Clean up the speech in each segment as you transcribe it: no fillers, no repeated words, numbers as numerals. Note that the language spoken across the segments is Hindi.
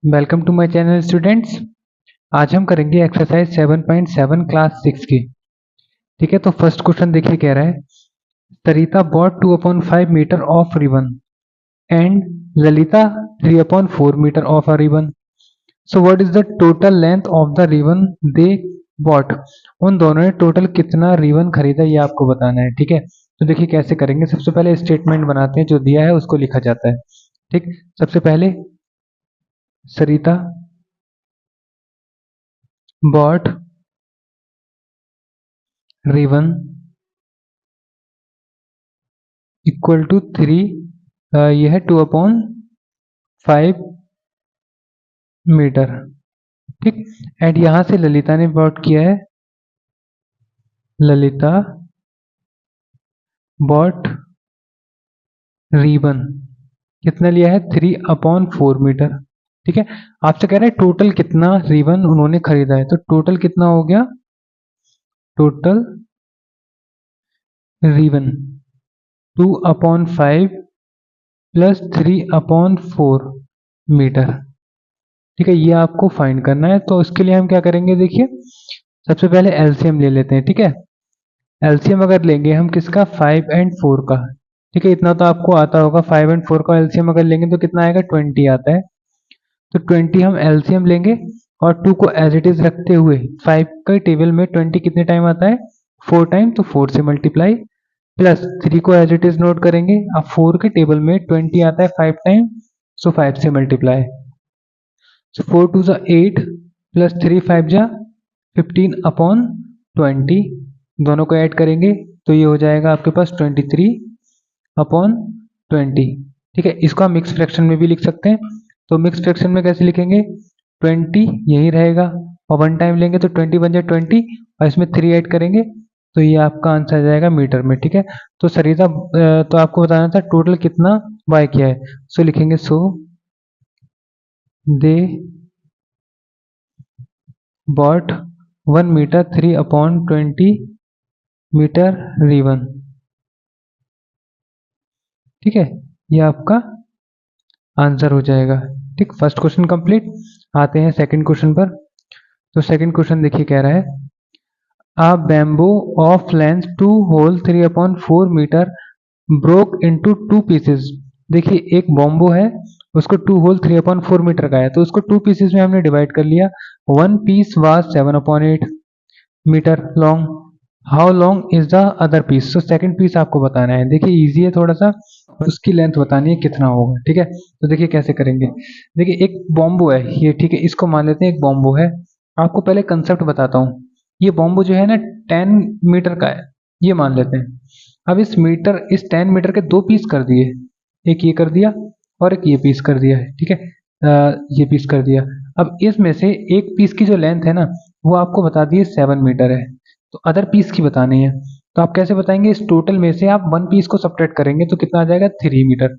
Welcome to my channel students. आज हम करेंगे एक्सरसाइज 7.7 क्लास 6 की। ठीक है, तो फर्स्ट क्वेश्चन देखिए, कह रहा है Sarita bought 2/5 metre of ribbon and Lalita 3/4 metre of a ribbon. So what is the total length of the ribbon they bought. उन दोनों ने टोटल कितना रिबन खरीदा ये आपको बताना है। ठीक है, तो देखिए कैसे करेंगे। सबसे पहले स्टेटमेंट बनाते हैं, जो दिया है उसको लिखा जाता है। ठीक, सबसे पहले सरिता बॉट रिबन इक्वल टू 3, ये है 2/5 मीटर। ठीक, एंड यहां से ललिता ने बॉट किया है, ललिता बॉट रिबन कितना लिया है 3/4 मीटर। ठीक है, आपसे कह रहा है टोटल कितना रिबन उन्होंने खरीदा है, तो टोटल कितना हो गया, टोटल रिबन 2/5 प्लस 3/4 मीटर। ठीक है, ये आपको फाइंड करना है। तो इसके लिए हम क्या करेंगे, देखिए सबसे पहले एलसीएम ले लेते हैं। ठीक है, एलसीएम अगर लेंगे हम किसका, 5 एंड 4 का। ठीक है, इतना तो आपको आता होगा। 5 एंड 4 का एलसीएम अगर लेंगे तो कितना आएगा, 20 आता है। तो 20 हम एलसीएम लेंगे और 2 को एज इट इज रखते हुए 5 के टेबल में 20 कितने टाइम आता है, 4 टाइम, तो 4 से मल्टीप्लाई, प्लस 3 को एज इट इज नोट करेंगे। अब 4 के टेबल में 20 आता है 5 टाइम, सो 5 से मल्टीप्लाई, सो 4 टू ज़ा 8 प्लस 3 5 जा 15/20। दोनों को ऐड करेंगे तो ये हो जाएगा आपके पास 23/20। ठीक है, इसको हम मिक्स फ्रैक्शन में भी लिख सकते हैं। तो मिक्स फ्रैक्शन में कैसे लिखेंगे, 20 यही रहेगा और 1 टाइम लेंगे तो 20 बन जाए 20, और इसमें 3 ऐड करेंगे तो ये आपका आंसर आ जाएगा मीटर में। ठीक है, तो सरिता तो आपको बताना था टोटल कितना बाय किया है। सो लिखेंगे, so they bought 1 metre 3/20 metre ribbon. ठीक है, ये आपका आंसर हो जाएगा। ठीक, फर्स्ट क्वेश्चन कंप्लीट। आते हैं सेकंड क्वेश्चन पर। तो सेकंड क्वेश्चन देखिए, कह रहा है a bamboo of length 2 whole 3/4 metre broke into 2 pieces. देखिए एक बॉम्बो है, उसको 2 होल 3/4 मीटर का है, तो उसको 2 पीसेस में हमने डिवाइड कर लिया। One piece was 7/8 metre long. How long is the other piece. तो सेकंड पीस आपको बताना है। देखिए इजी है थोड़ा सा, उसकी लेंथ बतानी है कितना होगा। ठीक है, तो देखिए कैसे करेंगे। देखिए एक बॉम्बो है ये, ठीक है, इसको मान लेते हैं एक बॉम्बो है। आपको पहले कंसेप्ट बताता हूँ। ये बॉम्बो जो है ना 10 मीटर का है, ये मान लेते हैं। अब इस 10 मीटर के दो पीस कर दिए, एक ये कर दिया और एक ये पीस कर दिया है। ठीक है, ये पीस कर दिया। अब इसमें से एक पीस की जो लेंथ है ना, वो आपको बता दिए 7 मीटर है, तो अदर पीस की बतानी है। तो आप कैसे बताएंगे, इस टोटल में से आप वन पीस को सब्ट्रैक्ट करेंगे तो कितना आ जाएगा, 3 मीटर।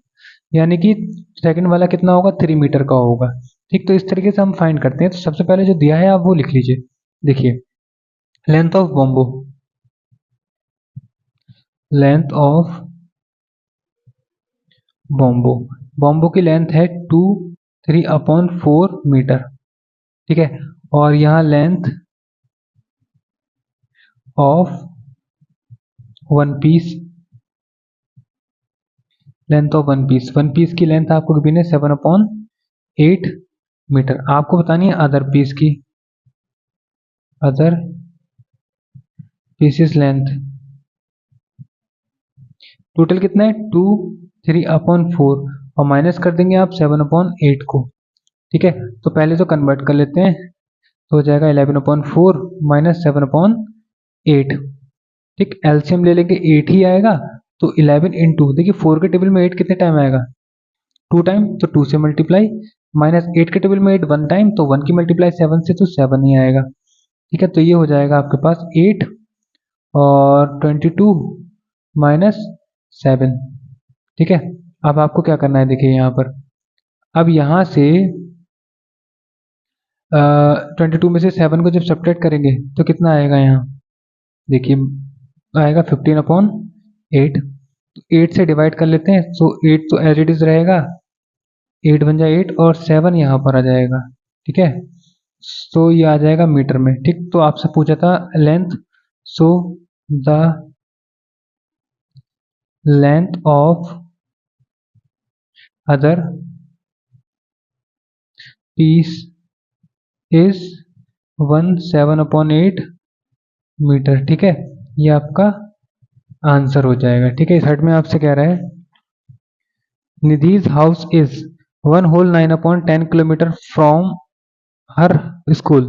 यानी कि सेकंड वाला कितना होगा, 3 मीटर का होगा। ठीक, तो इस तरीके से हम फाइंड करते हैं। तो सबसे पहले जो दिया है आप वो लिख लीजिए। देखिए length of bamboo, length of bamboo, bamboo की लेंथ है 3/4 मीटर। ठीक है, और यहाँ length of one piece, length of one piece की लेंथ आपको गिवन है 7/8 मीटर। आपको बतानी है अदर पीस की, अदर पीसेस लेंथ। टोटल कितना है 2 3/4 और माइनस कर देंगे आप 7/8 को। ठीक है, तो पहले तो कन्वर्ट कर लेते हैं, तो हो जाएगा 11/4 माइनस 7/8। ठीक, एलसीएम ले लेंगे 8 ही आएगा, तो 11 इंटू, देखिए 4 के टेबल में 8 कितने टाइम आएगा, 2 टाइम, तो 2 से मल्टीप्लाई, माइनस 8 के टेबल में 8 1 टाइम, तो 1 की मल्टीप्लाई 7 से, तो 7 ही आएगा। ठीक है, तो ये हो जाएगा आपके पास 8 और 22 माइनस 7। ठीक है, अब आपको क्या करना है, देखिए यहाँ पर, अब यहाँ से 22 में से 7 को जब सब्ट्रैक्ट करेंगे तो कितना आएगा यहाँ, देखिए आएगा 15/8। तो 8 से डिवाइड कर लेते हैं, सो 8 तो एज इट इज रहेगा, 8 बन जाए 8 और 7 यहाँ पर आ जाएगा। ठीक है, तो ये आ जाएगा मीटर में। ठीक, तो आपसे पूछा था length, so the length of other piece is 17/8 metre. ठीक है, ये आपका आंसर हो जाएगा। ठीक है, इस हेड में आपसे कह रहा है Nidhi's house is 1/9/10 kilometre from her school.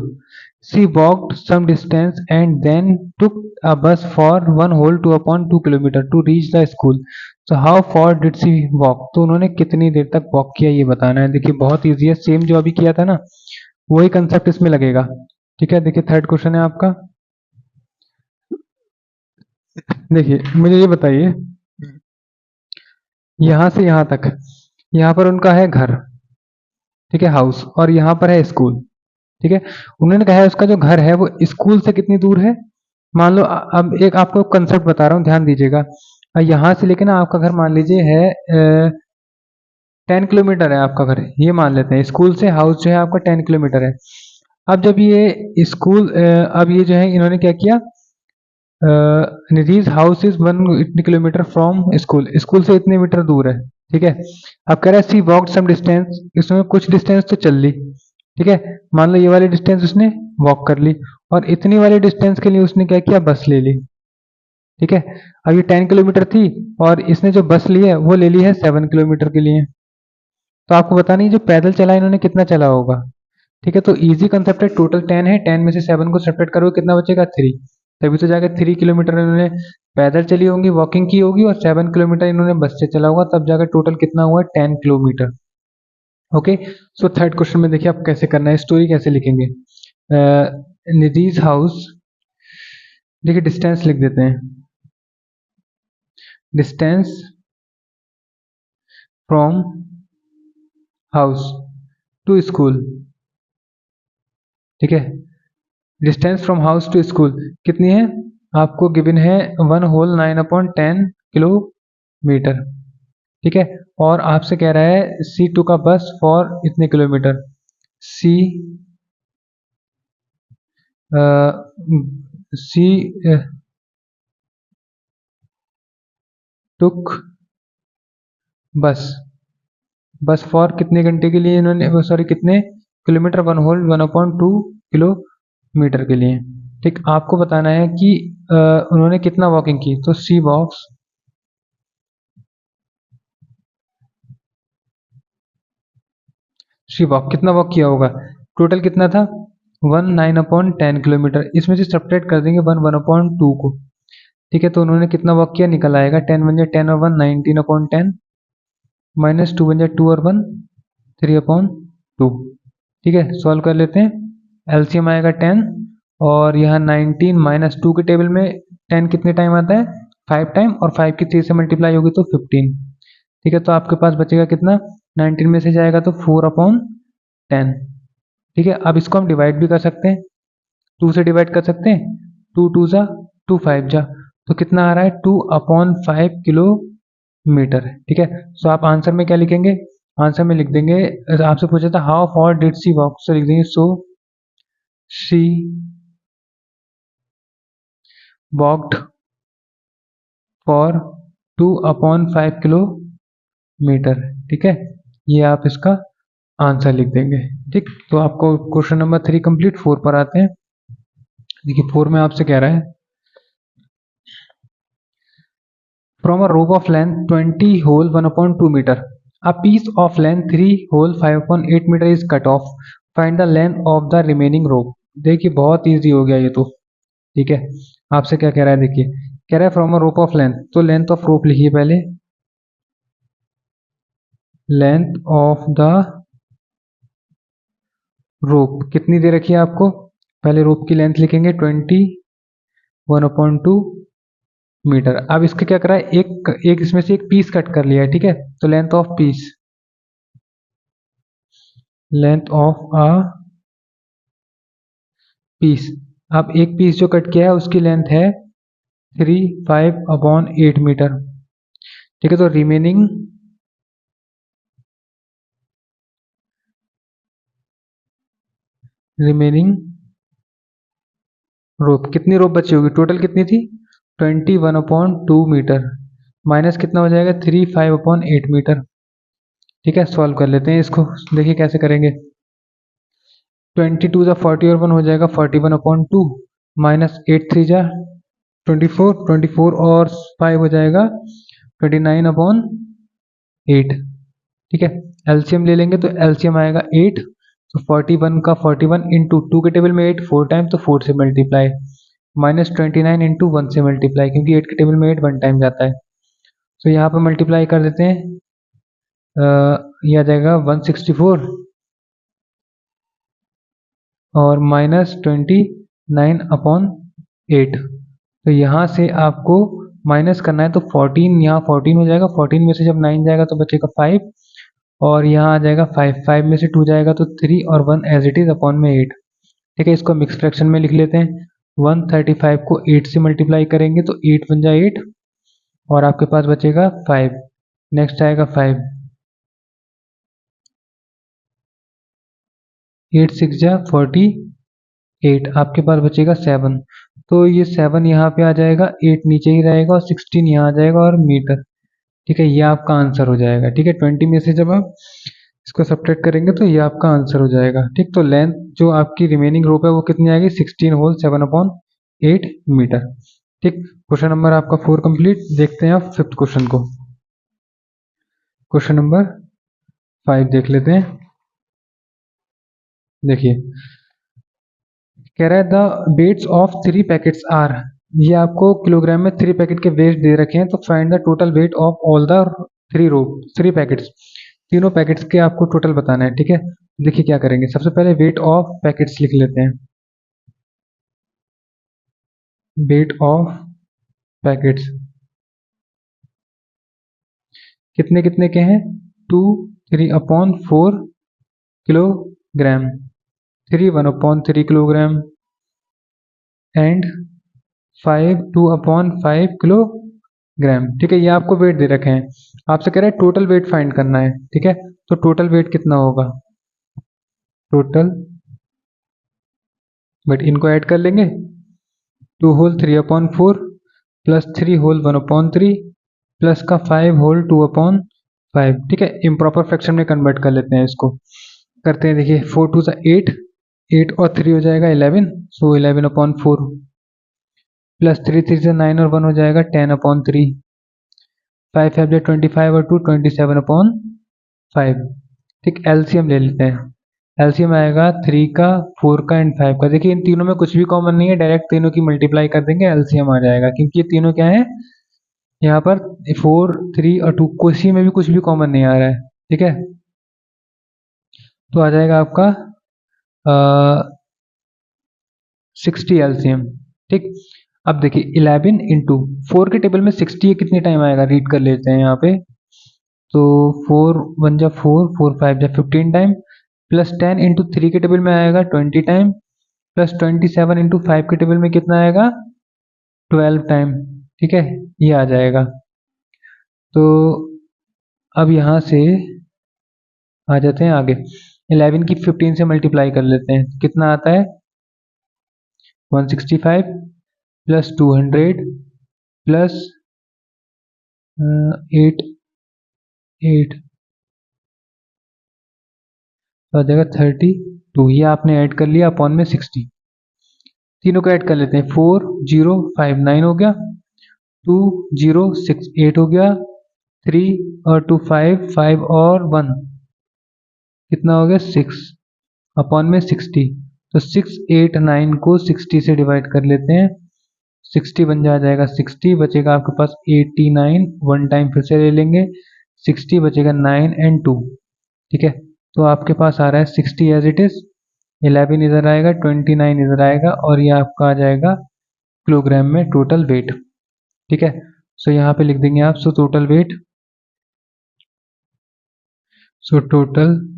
She walked some distance and then took a bus for 1/2/2 kilometer to reach the school. So how far did she walk? तो उन्होंने कितनी देर तक वॉक किया ये बताना है। देखिए बहुत इजी है, सेम जो अभी किया था ना वही कंसेप्ट इसमें लगेगा। ठीक है, देखिए थर्ड क्वेश्चन है आपका। देखिए मुझे ये बताइए, यहाँ से यहाँ तक, यहाँ पर उनका है घर, ठीक है, हाउस, और यहाँ पर है स्कूल। ठीक है, उन्होंने कहा है उसका जो घर है वो स्कूल से कितनी दूर है। मान लो अब एक आपको कंसेप्ट बता रहा हूँ, ध्यान दीजिएगा। यहाँ से लेके ना आपका घर मान लीजिए है 10 किलोमीटर है आपका घर, ये मान लेते हैं। स्कूल से हाउस जो है आपका 10 किलोमीटर है। अब जब ये स्कूल अब ये जो है इन्होंने क्या किया, Nidhi's house is 1 kilometre from school, school से इतने मीटर दूर है। ठीक है, अब कह रहा है सी वॉक सम डिस्टेंस, इसमें कुछ डिस्टेंस तो चल ली। ठीक है, मान लो ये वाली डिस्टेंस उसने वॉक कर ली और इतनी वाली डिस्टेंस के लिए उसने क्या किया, बस ले ली। ठीक है, अब ये 10 किलोमीटर थी और इसने जो बस ली है वो ले ली है 7 किलोमीटर के लिए। तो आपको पता नहीं जो पैदल चला इन्होंने कितना चला होगा। ठीक है, तो इजी कंसेप्ट है। टोटल 10 है, 10 में से 7 को सेपरेट करोगे कितना बचेगा, 3। तभी तो जाकर 3 किलोमीटर इन्होंने पैदल चली होंगी, वॉकिंग की होगी, और 7 किलोमीटर इन्होंने बस से चला होगा, तब जाकर टोटल कितना हुआ, 10 kilometre. Okay, so third question में देखिए आप कैसे करना है, स्टोरी कैसे लिखेंगे। निधीज हाउस, देखिए डिस्टेंस लिख देते हैं, distance from house to school. ठीक है, distance from house to school कितनी है, आपको गिवन है 1/9/10 किलोमीटर। ठीक है, और आपसे कह रहा है C2 का बस फॉर इतने किलोमीटर। सी सी टुक बस, बस फॉर कितने घंटे के लिए इन्होंने, सॉरी कितने किलोमीटर, 1/1/2 किलोमीटर के लिए। ठीक, आपको बताना है कि उन्होंने कितना वॉकिंग की, तो सी वॉक्स, सी वॉक कितना वॉक किया होगा, टोटल कितना था 1/9/10 किलोमीटर, इसमें से सब्ट्रैक्ट कर देंगे 1/1/2 को। ठीक है, तो उन्होंने कितना वॉक किया निकल आएगा, 10 बन जाए 10 और 1 19/10, -2 बन जाए 2 और 1 3/2। ठीक है, सॉल्व कर लेते हैं, एलसीएम आएगा 10 और यहाँ 19 -2 के टेबल में 10 कितने टाइम आता है, 5 टाइम, और 5 की 3 से मल्टीप्लाई होगी तो 15। ठीक है, तो आपके पास बचेगा कितना, 19 में से जाएगा तो 4/10। ठीक है, अब इसको हम डिवाइड भी कर सकते हैं, 2 से डिवाइड कर सकते हैं, 2 2 जा 2 5 जा, तो कितना आ रहा है 2/5 किलोमीटर। ठीक है, सो आप आंसर में क्या लिखेंगे, आंसर में लिख देंगे, आपसे पूछा था how far did she walk, तो लिख देंगे so she walked for 2/5 kilometre. ठीक है, ये आप इसका आंसर लिख देंगे। ठीक, तो आपको क्वेश्चन नंबर 3 कंप्लीट। 4 पर आते हैं। देखिए 4 में आपसे कह रहा है from a rope of length 20 whole 1/2 metre, a piece of length 3 whole 5/8 metre is cut off, find the length of the remaining rope. देखिए बहुत इजी हो गया ये तो। ठीक है, आपसे क्या कह रहा है, देखिए कह रहा है from a rope of length, तो लेंथ ऑफ रोप लिखिए पहले, लेंथ ऑफ द रोप कितनी दे रखी है आपको, पहले रोप की लेंथ लिखेंगे 20 1/2 मीटर। अब इसका क्या करा है, एक इसमें से एक पीस कट कर लिया है। ठीक है, तो length of piece, length of a piece, अब एक पीस जो कट किया है उसकी लेंथ है 3/5/8 मीटर। ठीक है, तो रिमेनिंग रिमेनिंग रोप, कितनी रोप बची होगी, टोटल कितनी थी 21/2 मीटर, माइनस कितना हो जाएगा 35/8 मीटर। ठीक है, सॉल्व कर लेते हैं इसको, देखिए कैसे करेंगे। 22 जा 40 और 1 हो जाएगा 41/2, माइनस 8 3 जा 24, 24 और 5 हो जाएगा 29/8। ठीक है, एलसीएम ले लेंगे तो एलसीएम आएगा 8, तो 41 का 41 इंटू 2 के टेबल में 8 4 टाइम, तो 4 से मल्टीप्लाई, माइनस 29 इंटू 1 से मल्टीप्लाई, क्योंकि 8 के टेबल में 8 1 टाइम जाता है, तो यहाँ पर मल्टीप्लाई कर देते हैं। ये आ जाएगा 164 और माइनस 29/8, तो यहाँ से आपको माइनस करना है, तो 14 यहाँ 14 हो जाएगा, 14 में से जब 9 जाएगा तो बचेगा 5, और यहाँ आ जाएगा 5, 5 में से 2 जाएगा तो 3 और 1 एज इट इज अपॉन में 8। ठीक है, इसको मिक्स फ्रैक्शन में लिख लेते हैं। 135 को 8 से मल्टीप्लाई करेंगे तो 8 बन जाए 8, और आपके पास बचेगा 5, नेक्स्ट आएगा 5, 8 6 जा 48, आपके पास बचेगा 7, तो ये 7 यहाँ पे आ जाएगा, 8 नीचे ही रहेगा और 16 यहाँ आ जाएगा और मीटर। ठीक है, ये आपका आंसर हो जाएगा। ठीक है, 20 में से जब आप इसको सब्ट्रैक्ट करेंगे तो ये आपका आंसर हो जाएगा। ठीक, तो लेंथ जो आपकी रिमेनिंग रोप है वो कितनी आएगी 16 होल 7/8 मीटर। ठीक, क्वेश्चन नंबर आपका 4 कंप्लीट। देखते हैं आप 5th क्वेश्चन को। क्वेश्चन नंबर 5 देख लेते हैं। देखिए कह रहा है the weights of 3 packets are, ये आपको किलोग्राम में 3 पैकेट के वेट दे रखे हैं, तो find the total weight of all the 3 packets, तीनों पैकेट्स के आपको टोटल बताना है। ठीक है, देखिए क्या करेंगे, सबसे पहले वेट ऑफ पैकेट्स लिख लेते हैं। वेट ऑफ पैकेट्स कितने कितने के हैं, 2 3/4 किलोग्राम, 3 1/3 किलोग्राम एंड 5 2/5 किलोग्राम। ठीक है, ये आपको वेट दे रखे हैं, आपसे कह रहे हैं टोटल वेट फाइंड करना है। ठीक है, तो टोटल वेट कितना होगा, टोटल वेट इनको ऐड कर लेंगे, 2 होल 3/4 प्लस 3 होल 1/3 प्लस का 5 होल 2/5। ठीक है, इम्प्रॉपर फ्रैक्शन में कन्वर्ट कर लेते हैं इसको, करते हैं। देखिए 4 2 8, 8 और 3 हो जाएगा 11, सो 11/4 प्लस 3 3 से 9 और 1 हो जाएगा 10/3, 5 5 जा 25 और 2 27/5। ठीक, एलसीएम ले लेते हैं, एलसीएम आएगा 3 का 4 का एंड 5 का। देखिए इन तीनों में कुछ भी कॉमन नहीं है, डायरेक्ट तीनों की मल्टीप्लाई कर देंगे, एलसीएम आ जाएगा, क्योंकि ये तीनों क्या है यहाँ पर 4 3 और 2, किसी में भी कुछ भी कॉमन नहीं आ रहा है। ठीक है, तो आ जाएगा आपका 60 एलसीएम। ठीक, अब देखिए 11 इंटू 4 के टेबल में 60 कितने टाइम आएगा, रीड कर लेते हैं यहाँ पे, तो 4 1 जा 4 4 5 जा 15 टाइम, प्लस 10 इंटू 3 के टेबल में आएगा 20 टाइम, प्लस 27 इंटू 5 के टेबल में कितना आएगा 12 टाइम। ठीक है, ये आ जाएगा। तो अब यहाँ से आ जाते हैं आगे, 11 की 15 से मल्टीप्लाई कर लेते हैं, कितना आता है 165 प्लस 200 प्लस 8 8 तो आ जाएगा 32, ये आपने ऐड कर लिया अपॉन में 60, तीनों को ऐड कर लेते हैं, 4 0 5 9 हो गया, 2 0 6 8 हो गया, 3 और 2 5 5 और 1 कितना हो गया 6 अपॉन में 60, तो 6 8 9 को 60 से डिवाइड कर लेते हैं, 60 बन जाएगा 60, बचेगा आपके पास 89, 1 टाइम फिर से ले लेंगे, 60 बचेगा 9 एंड 2। ठीक है, तो आपके पास आ रहा है 60 एज इट इज, 11 इधर आएगा, 29 इधर आएगा, और ये आपका आ जाएगा किलोग्राम में टोटल वेट। ठीक है, सो यहाँ पे लिख देंगे आप, सो total weight, so total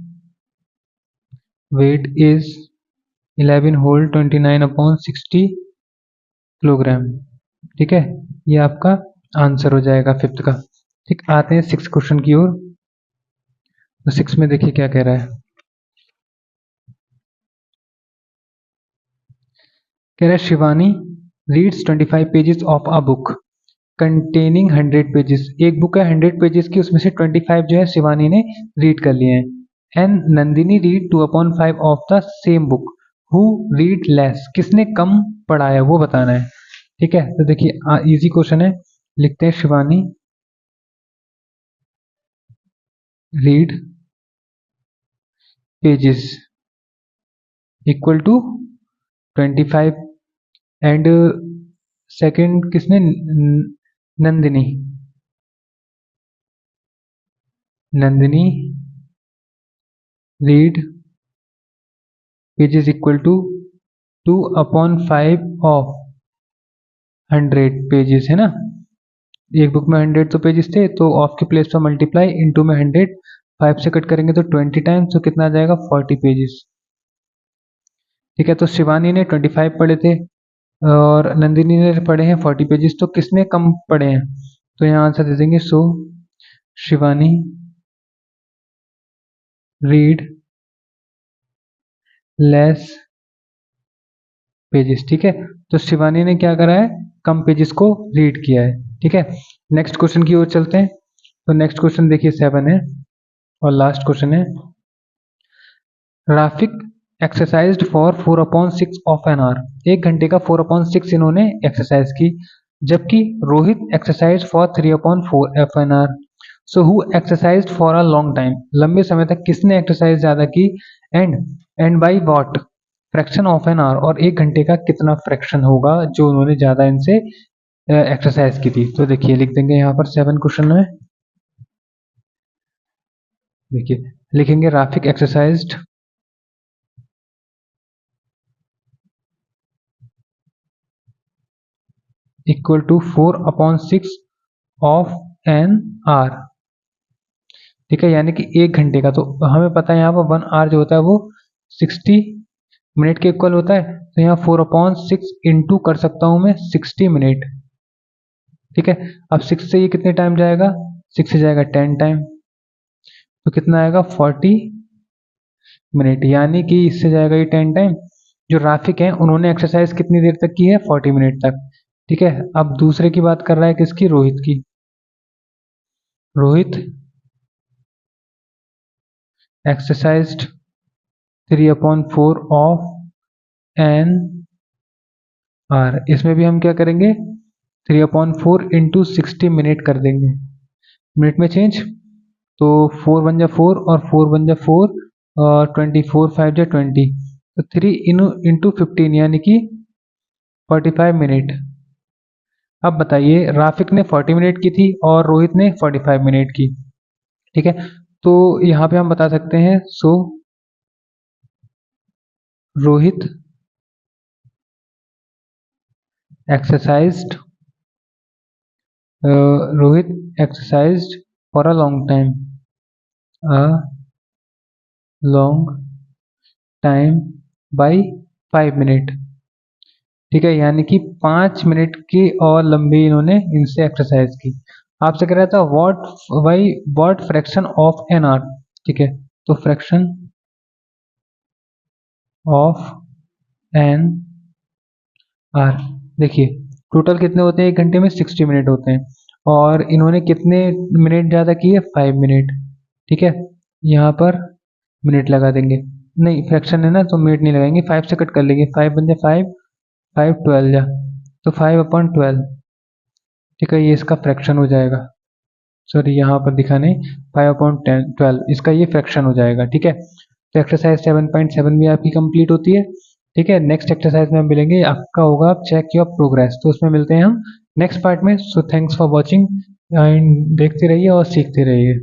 weight is 11 whole 29/60 kilogram. ठीक है, ये आपका आंसर हो जाएगा 5th का। ठीक, आते हैं 6th क्वेश्चन की ओर। तो 6 में देखिए क्या कह रहा है, कह रहा है Shivani reads 25 pages of a book containing 100 pages. एक बुक है 100 पेजेस की, उसमें से 25 जो है शिवानी ने रीड कर लिए हैं। And Nandini read 2/5 of the same book. Who read less, किसने कम पढ़ा है वो बताना है। ठीक है, तो देखिए इजी क्वेश्चन है, लिखते हैं Shivani read pages equal to 25 and second किसने, Nandini. Nandini read pages equal to 2/5 of 100 pages, है ना। एक बुक में 100 तो पेजेस थे, तो ऑफ के प्लेस पर मल्टीप्लाई, इनटू में 100, 5 से कट करेंगे तो 20 टाइम्स, तो कितना आ जाएगा 40 पेजेस। ठीक है, तो शिवानी ने 25 पढ़े थे और नंदिनी ने पढ़े हैं 40 पेजेस, तो किसने कम पढ़े हैं, तो यहाँ आंसर दे देंगे सो शिवानी रीड लेस पेजेस। ठीक है, तो शिवानी ने क्या करा है, कम पेजेस को रीड किया है। ठीक है, नेक्स्ट क्वेश्चन की ओर चलते हैं। तो नेक्स्ट क्वेश्चन देखिए 7 है और लास्ट क्वेश्चन है। Rafiq exercised for 4/6 of an hour. एक घंटे का 4/6 इन्होंने एक्सरसाइज की, जबकि Rohit exercise for 3/4 of an hour. So who exercised for a long time, लंबे समय तक किसने एक्सरसाइज ज्यादा की, and by what fraction of an hour, और एक घंटे का कितना फ्रैक्शन होगा जो उन्होंने ज्यादा इनसे एक्सरसाइज की थी। तो देखिए लिख देंगे यहाँ पर 7 क्वेश्चन है। देखिए लिखेंगे Rafiq exercised equal to 4/6 of an hour. ठीक है, यानी कि एक घंटे का, तो हमें पता है यहाँ पर 1 आवर जो होता है वो 60 मिनट के इक्वल होता है, तो यहाँ 4/6 इंटू कर सकता हूँ मैं 60 मिनट। ठीक है, अब 6 से ये कितने टाइम जाएगा, 6 से जाएगा 10 टाइम, तो कितना आएगा 40 मिनट, यानी कि इससे जाएगा ये 10 टाइम। जो राफिक है उन्होंने एक्सरसाइज कितनी देर तक की है, 40 मिनट तक। ठीक है, अब दूसरे की बात कर रहा है किसकी, रोहित की। Rohit exercised 3/4 of an hour. इसमें भी हम क्या करेंगे, 3/4 इंटू 60 मिनट कर देंगे, मिनट में चेंज, तो 4 बन जा 4 और 4 बन जा 4 और 24 5 जा 20, तो 3 इंटू 15 यानी कि 45 मिनट। अब बताइए राफिक ने 40 मिनट की थी और रोहित ने 45 मिनट की। ठीक है, तो यहाँ पे हम बता सकते हैं so Rohit exercised Rohit exercised for a long time, a long time by 5 minute. ठीक है, यानी कि 5 मिनट की और लंबी इन्होंने इनसे एक्सरसाइज की। आपसे कह रहा था what fraction of an hour. ठीक है, तो फ्रैक्शन ऑफ एन आर, देखिए टोटल कितने होते हैं एक घंटे में, 60 मिनट होते हैं, और इन्होंने कितने मिनट ज़्यादा किए, 5 मिनट। ठीक है, यहाँ पर मिनट लगा देंगे, नहीं फ्रैक्शन है ना तो मिनट नहीं लगाएंगे, 5 से कट कर लेंगे, 5 बन जाए 5, 5 12 जा, तो 5/12। ठीक है, ये इसका फ्रैक्शन हो जाएगा, सॉरी यहाँ पर दिखा नहीं, 5/12 इसका ये फ्रैक्शन हो जाएगा। ठीक है, तो एक्सरसाइज 7.7 भी आपकी कंप्लीट होती है। ठीक है, नेक्स्ट एक्सरसाइज में हम मिलेंगे, आपका होगा चेक योर प्रोग्रेस, तो उसमें मिलते हैं हम नेक्स्ट पार्ट में। So thanks for watching and देखते रहिए और सीखते रहिए।